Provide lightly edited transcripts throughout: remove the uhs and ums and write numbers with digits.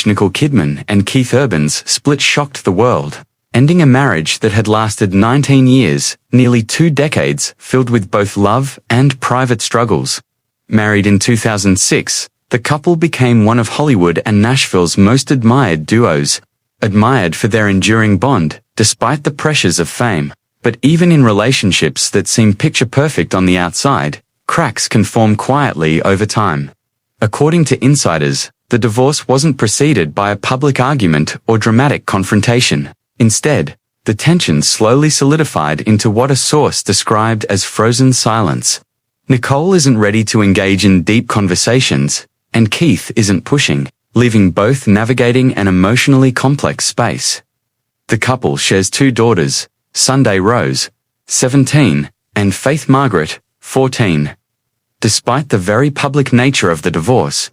Nicole Kidman and Keith Urban's split shocked the world, ending a marriage that had lasted 19 years, nearly 2 decades, filled with both love and private struggles. Married in 2006, the couple became one of Hollywood and Nashville's most admired duos, admired for their enduring bond, despite the pressures of fame. But even in relationships that seem picture-perfect on the outside, cracks can form quietly over time. According to insiders, the divorce wasn't preceded by a public argument or dramatic confrontation. Instead, the tension slowly solidified into what a source described as frozen silence. Nicole isn't ready to engage in deep conversations, and Keith isn't pushing, leaving both navigating an emotionally complex space. The couple shares 2 daughters, Sunday Rose, 17, and Faith Margaret, 14. Despite the very public nature of the divorce,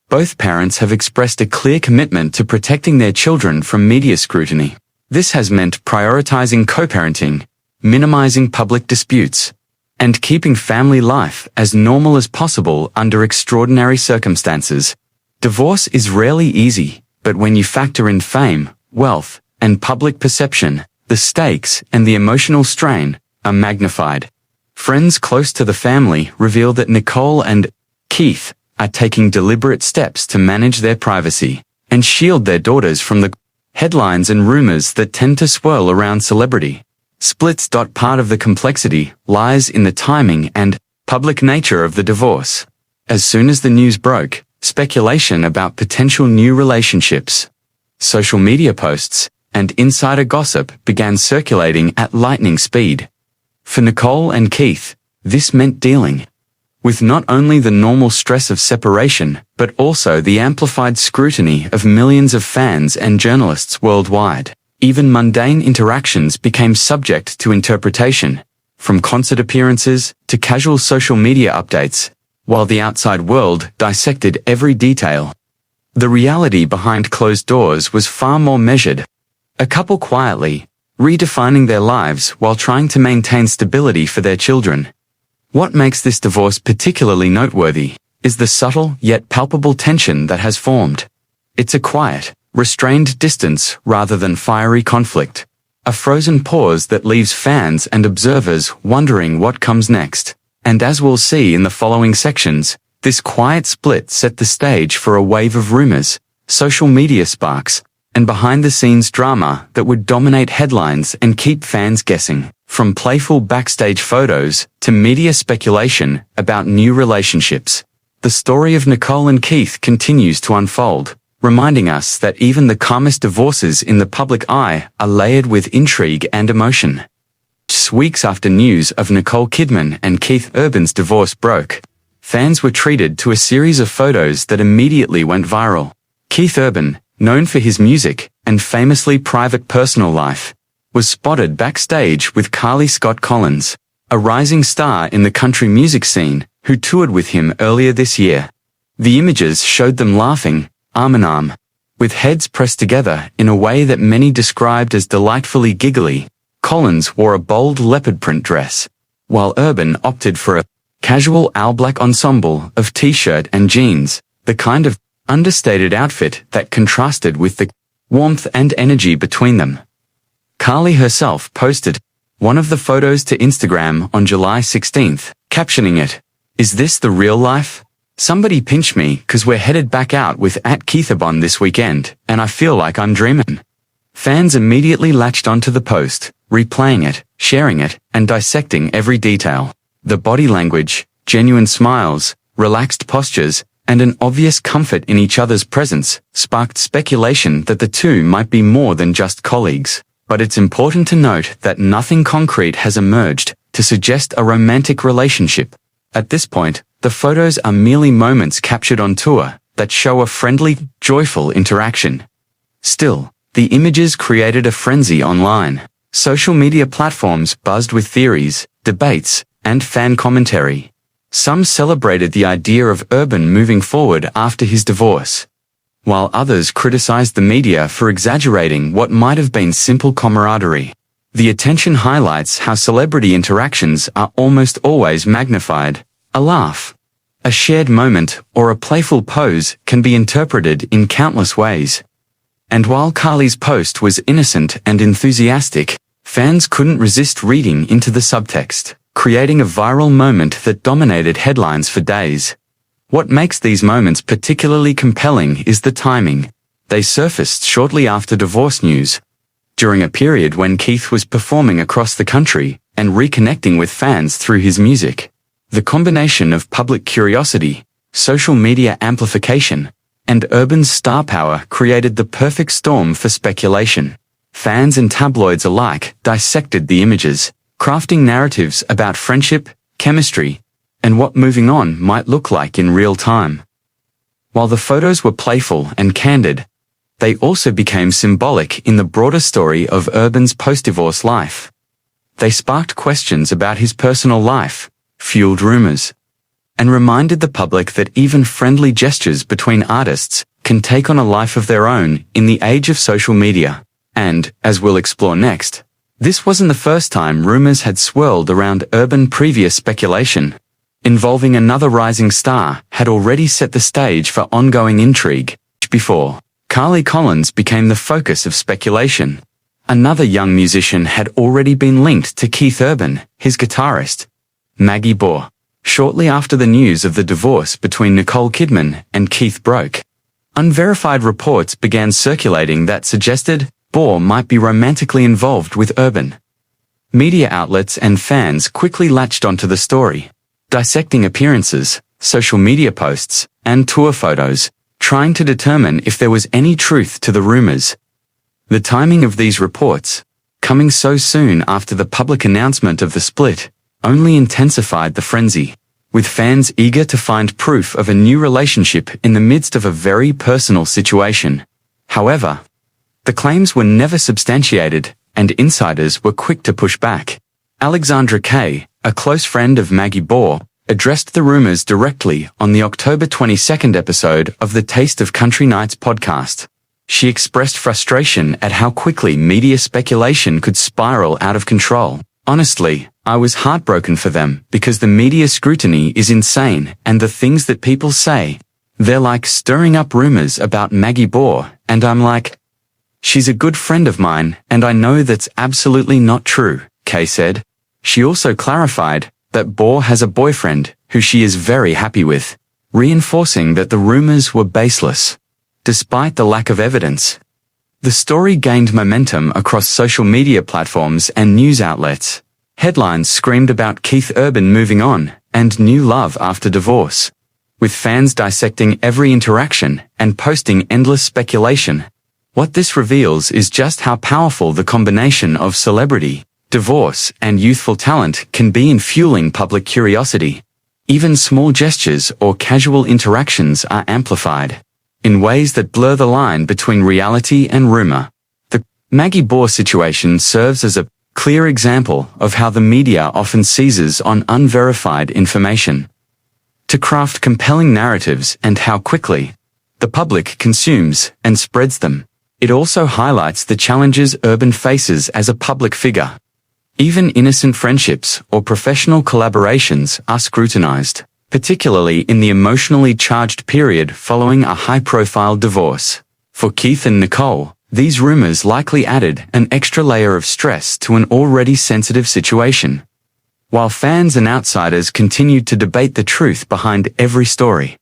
both parents have expressed a clear commitment to protecting their children from media scrutiny. This has meant prioritizing co-parenting, minimizing public disputes, and keeping family life as normal as possible under extraordinary circumstances. Divorce is rarely easy, but when you factor in fame, wealth, and public perception, the stakes and the emotional strain are magnified. Friends close to the family reveal that Nicole and Keith are taking deliberate steps to manage their privacy and shield their daughters from the headlines and rumors that tend to swirl around celebrity splits. Part of the complexity lies in the timing and public nature of the divorce. As soon as the news broke, speculation about potential new relationships, social media posts, and insider gossip began circulating at lightning speed. For Nicole and Keith, this meant dealing with not only the normal stress of separation, but also the amplified scrutiny of millions of fans and journalists worldwide. Even mundane interactions became subject to interpretation, from concert appearances to casual social media updates, while the outside world dissected every detail. The reality behind closed doors was far more measured. A couple quietly redefining their lives while trying to maintain stability for their children. What makes this divorce particularly noteworthy is the subtle yet palpable tension that has formed. It's a quiet, restrained distance rather than fiery conflict, a frozen pause that leaves fans and observers wondering what comes next. And as we'll see in the following sections, this quiet split set the stage for a wave of rumors, social media sparks, and behind-the-scenes drama that would dominate headlines and keep fans guessing. From playful backstage photos to media speculation about new relationships, the story of Nicole and Keith continues to unfold, reminding us that even the calmest divorces in the public eye are layered with intrigue and emotion. Just weeks after news of Nicole Kidman and Keith Urban's divorce broke, fans were treated to a series of photos that immediately went viral. Keith Urban, known for his music and famously private personal life, was spotted backstage with Karley Scott Collins, a rising star in the country music scene, who toured with him earlier this year. The images showed them laughing, arm in arm, with heads pressed together in a way that many described as delightfully giggly. Collins wore a bold leopard print dress, while Urban opted for a casual all-black ensemble of t-shirt and jeans, the kind of understated outfit that contrasted with the warmth and energy between them. Karley herself posted one of the photos to Instagram on July 16th, captioning it, "Is this the real life? Somebody pinch me 'cause we're headed back out with @Keithabon this weekend, and I feel like I'm dreaming." Fans immediately latched onto the post, replaying it, sharing it, and dissecting every detail. The body language, genuine smiles, relaxed postures, and an obvious comfort in each other's presence sparked speculation that the two might be more than just colleagues. But it's important to note that nothing concrete has emerged to suggest a romantic relationship. At this point, the photos are merely moments captured on tour that show a friendly, joyful interaction. Still, the images created a frenzy online. Social media platforms buzzed with theories, debates, and fan commentary. Some celebrated the idea of Urban moving forward after his divorce, while others criticized the media for exaggerating what might have been simple camaraderie. The attention highlights how celebrity interactions are almost always magnified. A laugh, A shared moment or a playful pose can be interpreted in countless ways. And while Karley's post was innocent and enthusiastic, fans couldn't resist reading into the subtext, creating a viral moment that dominated headlines for days. What makes these moments particularly compelling is the timing. They surfaced shortly after divorce news, during a period when Keith was performing across the country and reconnecting with fans through his music. The combination of public curiosity, social media amplification, and urban star power created the perfect storm for speculation. Fans and tabloids alike dissected the images, crafting narratives about friendship, chemistry, and what moving on might look like in real time. While the photos were playful and candid, they also became symbolic in the broader story of Urban's post-divorce life. They sparked questions about his personal life, fueled rumors, and reminded the public that even friendly gestures between artists can take on a life of their own in the age of social media. And, as we'll explore next, this wasn't the first time rumors had swirled around Urban. Previous speculation involving another rising star had already set the stage for ongoing intrigue. Before Karley Collins became the focus of speculation, another young musician had already been linked to Keith Urban, his guitarist, Maggie Baugh. Shortly after the news of the divorce between Nicole Kidman and Keith broke, unverified reports began circulating that suggested Baugh might be romantically involved with Urban. Media outlets and fans quickly latched onto the story, dissecting appearances, social media posts, and tour photos, trying to determine if there was any truth to the rumors. The timing of these reports, coming so soon after the public announcement of the split, only intensified the frenzy, with fans eager to find proof of a new relationship in the midst of a very personal situation. However, the claims were never substantiated, and insiders were quick to push back. Alexandra Kay, a close friend of Maggie Baugh, addressed the rumors directly on the October 22nd episode of the Taste of Country Nights podcast. She expressed frustration at how quickly media speculation could spiral out of control. Honestly, I was heartbroken for them because the media scrutiny is insane, and the things that people say, they're like stirring up rumors about Maggie Baugh, and I'm like, she's a good friend of mine, and I know that's absolutely not true, Kay said. She also clarified that Baugh has a boyfriend who she is very happy with, reinforcing that the rumors were baseless. Despite the lack of evidence, the story gained momentum across social media platforms and news outlets. Headlines screamed about Keith Urban moving on and new love after divorce, with fans dissecting every interaction and posting endless speculation. What this reveals is just how powerful the combination of celebrity, divorce, and youthful talent can be in fueling public curiosity. Even small gestures or casual interactions are amplified in ways that blur the line between reality and rumor. The Maggie Baugh situation serves as a clear example of how the media often seizes on unverified information to craft compelling narratives and how quickly the public consumes and spreads them. It also highlights the challenges Urban faces as a public figure. Even innocent friendships or professional collaborations are scrutinized, particularly in the emotionally charged period following a high-profile divorce. For Keith and Nicole, these rumors likely added an extra layer of stress to an already sensitive situation. While fans and outsiders continued to debate the truth behind every story.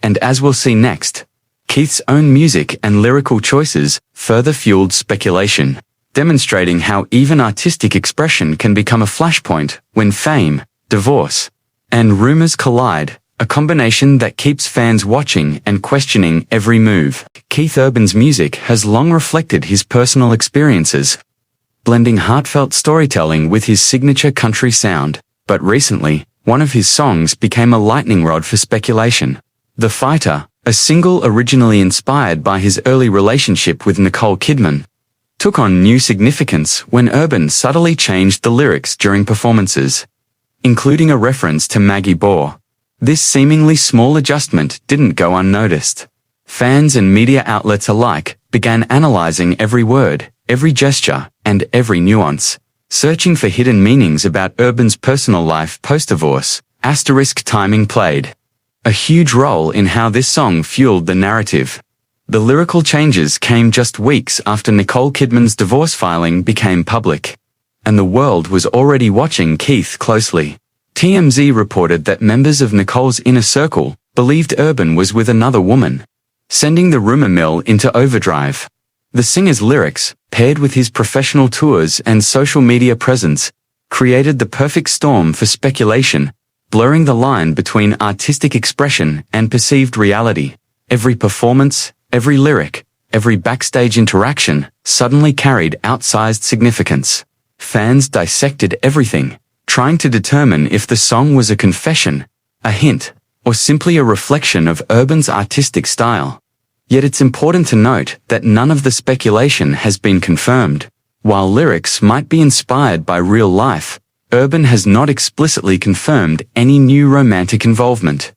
And as we'll see next, Keith's own music and lyrical choices further fueled speculation, demonstrating how even artistic expression can become a flashpoint when fame, divorce, and rumors collide, a combination that keeps fans watching and questioning every move. Keith Urban's music has long reflected his personal experiences, blending heartfelt storytelling with his signature country sound. But recently, one of his songs became a lightning rod for speculation. The Fighter, a single originally inspired by his early relationship with Nicole Kidman, took on new significance when Urban subtly changed the lyrics during performances, including a reference to Maggie Baugh. This seemingly small adjustment didn't go unnoticed. Fans and media outlets alike began analyzing every word, every gesture, and every nuance, searching for hidden meanings about Urban's personal life post-divorce. Asterisk timing played a huge role in how this song fueled the narrative. The lyrical changes came just weeks after Nicole Kidman's divorce filing became public, and the world was already watching Keith closely. TMZ reported that members of Nicole's inner circle believed Urban was with another woman, sending the rumor mill into overdrive. The singer's lyrics, paired with his professional tours and social media presence, created the perfect storm for speculation, blurring the line between artistic expression and perceived reality. Every performance, every lyric, every backstage interaction suddenly carried outsized significance. Fans dissected everything, trying to determine if the song was a confession, a hint, or simply a reflection of Urban's artistic style. Yet it's important to note that none of the speculation has been confirmed. While lyrics might be inspired by real life, Urban has not explicitly confirmed any new romantic involvement.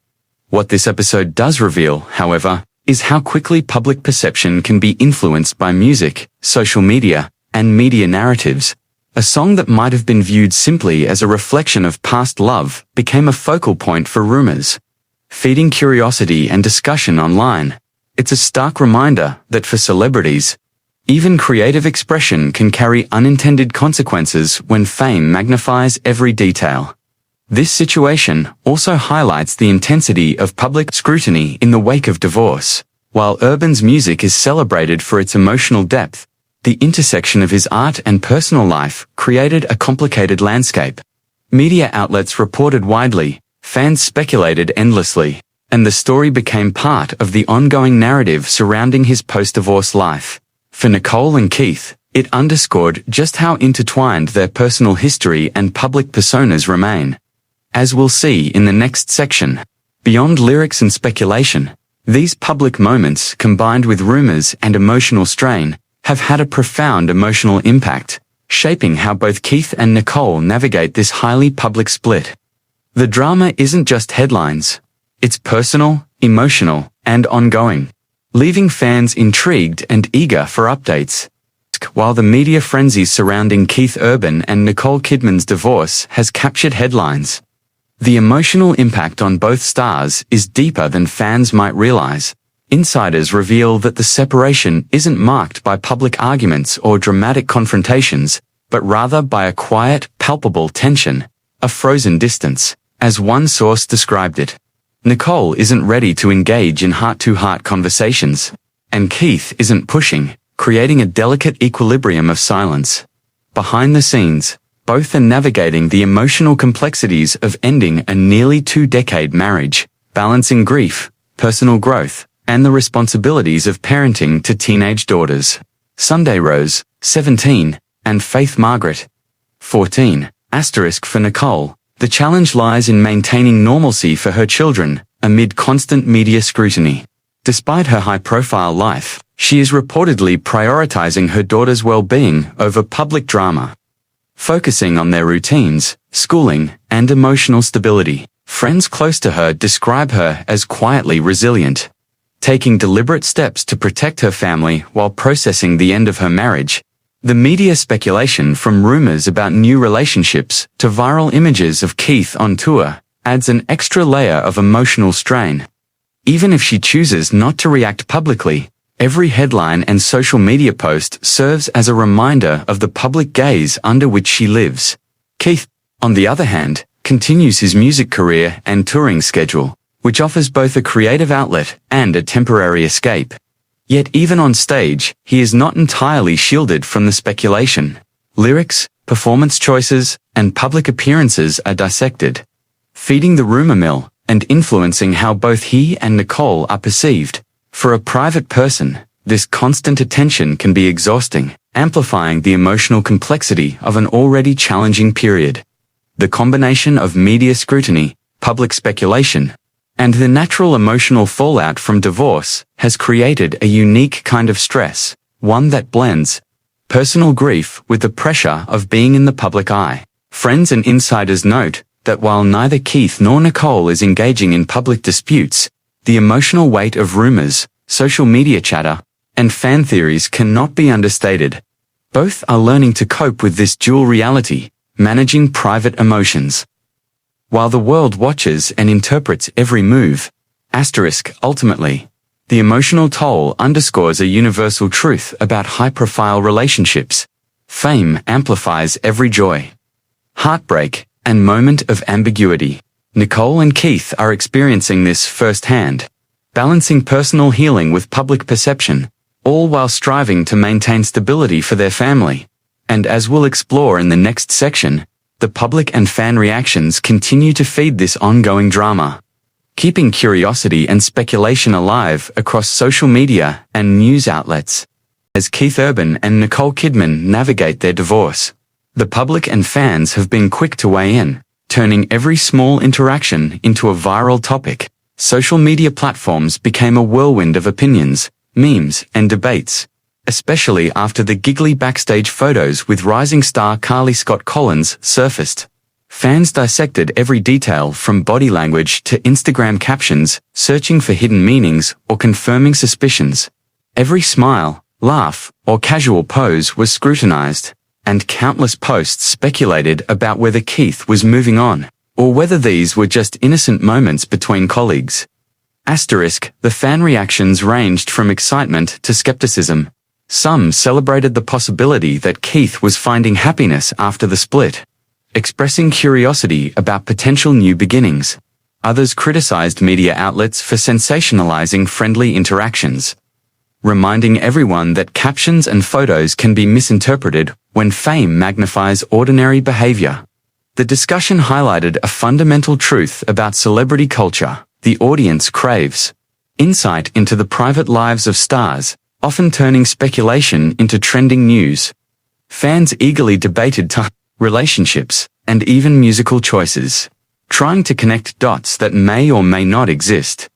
What this episode does reveal, however, is how quickly public perception can be influenced by music, social media, and media narratives. A song that might have been viewed simply as a reflection of past love became a focal point for rumors, feeding curiosity and discussion online. It's a stark reminder that for celebrities, even creative expression can carry unintended consequences when fame magnifies every detail. This situation also highlights the intensity of public scrutiny in the wake of divorce. While Urban's music is celebrated for its emotional depth, the intersection of his art and personal life created a complicated landscape. Media outlets reported widely, fans speculated endlessly, and the story became part of the ongoing narrative surrounding his post-divorce life. For Nicole and Keith, it underscored just how intertwined their personal history and public personas remain. As we'll see in the next section, beyond lyrics and speculation, these public moments, combined with rumors and emotional strain, have had a profound emotional impact, shaping how both Keith and Nicole navigate this highly public split. The drama isn't just headlines. It's personal, emotional, and ongoing, leaving fans intrigued and eager for updates. While the media frenzy surrounding Keith Urban and Nicole Kidman's divorce has captured headlines, the emotional impact on both stars is deeper than fans might realize. Insiders reveal that the separation isn't marked by public arguments or dramatic confrontations, but rather by a quiet, palpable tension, a frozen distance, as one source described it. Nicole isn't ready to engage in heart-to-heart conversations, and Keith isn't pushing, creating a delicate equilibrium of silence. Behind the scenes, both are navigating the emotional complexities of ending a nearly two-decade marriage, balancing grief, personal growth, and the responsibilities of parenting to teenage daughters. Sunday Rose, 17, and Faith Margaret, 14. For Nicole, the challenge lies in maintaining normalcy for her children amid constant media scrutiny. Despite her high-profile life, she is reportedly prioritizing her daughter's well-being over public drama, focusing on their routines, schooling, and emotional stability. Friends close to her describe her as quietly resilient, taking deliberate steps to protect her family while processing the end of her marriage. The media speculation, from rumors about new relationships to viral images of Keith on tour, adds an extra layer of emotional strain. Even if she chooses not to react publicly, every headline and social media post serves as a reminder of the public gaze under which she lives. Keith, on the other hand, continues his music career and touring schedule, which offers both a creative outlet and a temporary escape. Yet even on stage, he is not entirely shielded from the speculation. Lyrics, performance choices, and public appearances are dissected, feeding the rumor mill and influencing how both he and Nicole are perceived. For a private person, this constant attention can be exhausting, amplifying the emotional complexity of an already challenging period. The combination of media scrutiny, public speculation, and the natural emotional fallout from divorce has created a unique kind of stress, one that blends personal grief with the pressure of being in the public eye. Friends and insiders note that while neither Keith nor Nicole is engaging in public disputes, the emotional weight of rumors, social media chatter, and fan theories cannot be understated. Both are learning to cope with this dual reality, managing private emotions while the world watches and interprets every move. Ultimately, the emotional toll underscores a universal truth about high-profile relationships. Fame amplifies every joy, heartbreak, and moment of ambiguity. Nicole and Keith are experiencing this firsthand, balancing personal healing with public perception, all while striving to maintain stability for their family. And as we'll explore in the next section, the public and fan reactions continue to feed this ongoing drama, keeping curiosity and speculation alive across social media and news outlets. As Keith Urban and Nicole Kidman navigate their divorce, the public and fans have been quick to weigh in, turning every small interaction into a viral topic. Social media platforms became a whirlwind of opinions, memes, and debates, especially after the giggly backstage photos with rising star Karley Scott Collins surfaced. Fans dissected every detail from body language to Instagram captions, searching for hidden meanings or confirming suspicions. Every smile, laugh, or casual pose was scrutinized, and countless posts speculated about whether Keith was moving on, or whether these were just innocent moments between colleagues. The fan reactions ranged from excitement to skepticism. Some celebrated the possibility that Keith was finding happiness after the split, expressing curiosity about potential new beginnings. Others criticized media outlets for sensationalizing friendly interactions, reminding everyone that captions and photos can be misinterpreted when fame magnifies ordinary behavior. The discussion highlighted a fundamental truth about celebrity culture. The audience craves insight into the private lives of stars, often turning speculation into trending news. Fans eagerly debated relationships and even musical choices, trying to connect dots that may or may not exist.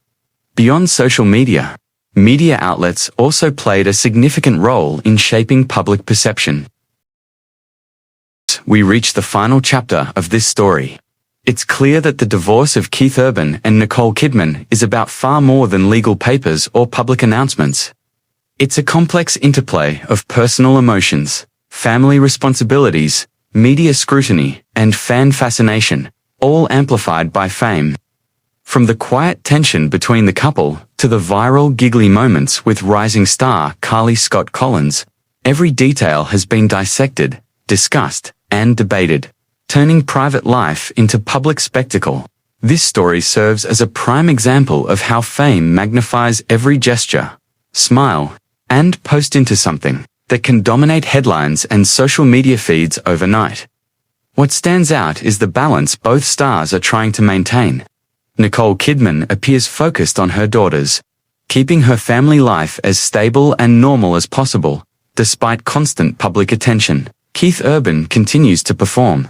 Beyond social media, media outlets also played a significant role in shaping public perception. We reach the final chapter of this story. It's clear that the divorce of Keith Urban and Nicole Kidman is about far more than legal papers or public announcements. It's a complex interplay of personal emotions, family responsibilities, media scrutiny, and fan fascination, all amplified by fame. From the quiet tension between the couple to the viral giggly moments with rising star Karley Scott Collins, every detail has been dissected, discussed, and debated, turning private life into public spectacle. This story serves as a prime example of how fame magnifies every gesture, smile, and post into something that can dominate headlines and social media feeds overnight. What stands out is the balance both stars are trying to maintain. Nicole Kidman appears focused on her daughters, keeping her family life as stable and normal as possible, despite constant public attention. Keith Urban continues to perform,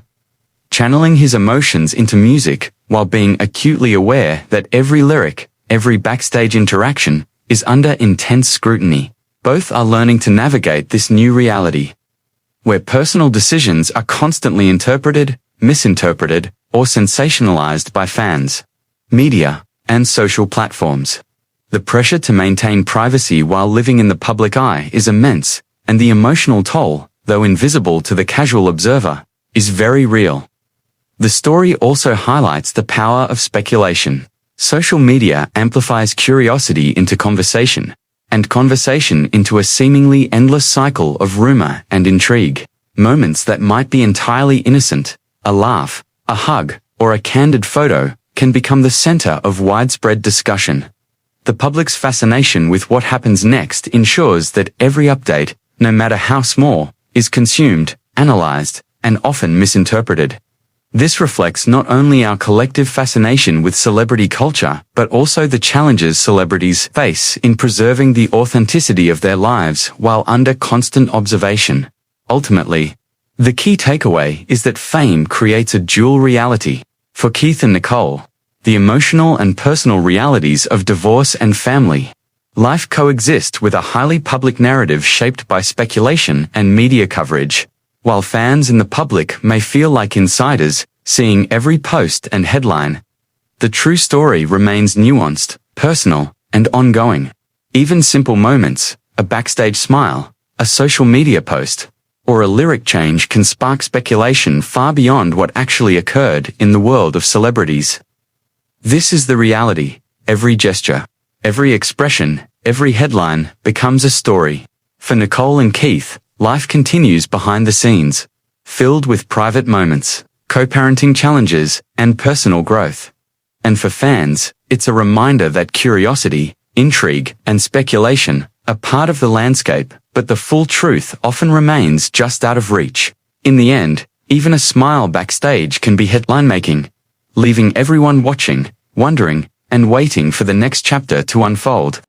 channeling his emotions into music while being acutely aware that every lyric, every backstage interaction, is under intense scrutiny. Both are learning to navigate this new reality, where personal decisions are constantly interpreted, misinterpreted, or sensationalized by fans, media, and social platforms. The pressure to maintain privacy while living in the public eye is immense, and the emotional toll, though invisible to the casual observer, is very real. The story also highlights the power of speculation. Social media amplifies curiosity into conversation, and conversation into a seemingly endless cycle of rumor and intrigue. Moments that might be entirely innocent, a laugh, a hug, or a candid photo, can become the center of widespread discussion. The public's fascination with what happens next ensures that every update, no matter how small, is consumed, analyzed, and often misinterpreted. This reflects not only our collective fascination with celebrity culture, but also the challenges celebrities face in preserving the authenticity of their lives while under constant observation. Ultimately, the key takeaway is that fame creates a dual reality. For Keith and Nicole, the emotional and personal realities of divorce and family life coexist with a highly public narrative shaped by speculation and media coverage. While fans and the public may feel like insiders, seeing every post and headline, the true story remains nuanced, personal, and ongoing. Even simple moments, a backstage smile, a social media post, or a lyric change can spark speculation far beyond what actually occurred in the world of celebrities. This is the reality. Every gesture, every expression, every headline becomes a story. For Nicole and Keith, life continues behind the scenes, filled with private moments, co-parenting challenges, and personal growth. And for fans, it's a reminder that curiosity, intrigue, and speculation are part of the landscape, but the full truth often remains just out of reach. In the end, even a smile backstage can be headline-making, leaving everyone watching, wondering, and waiting for the next chapter to unfold.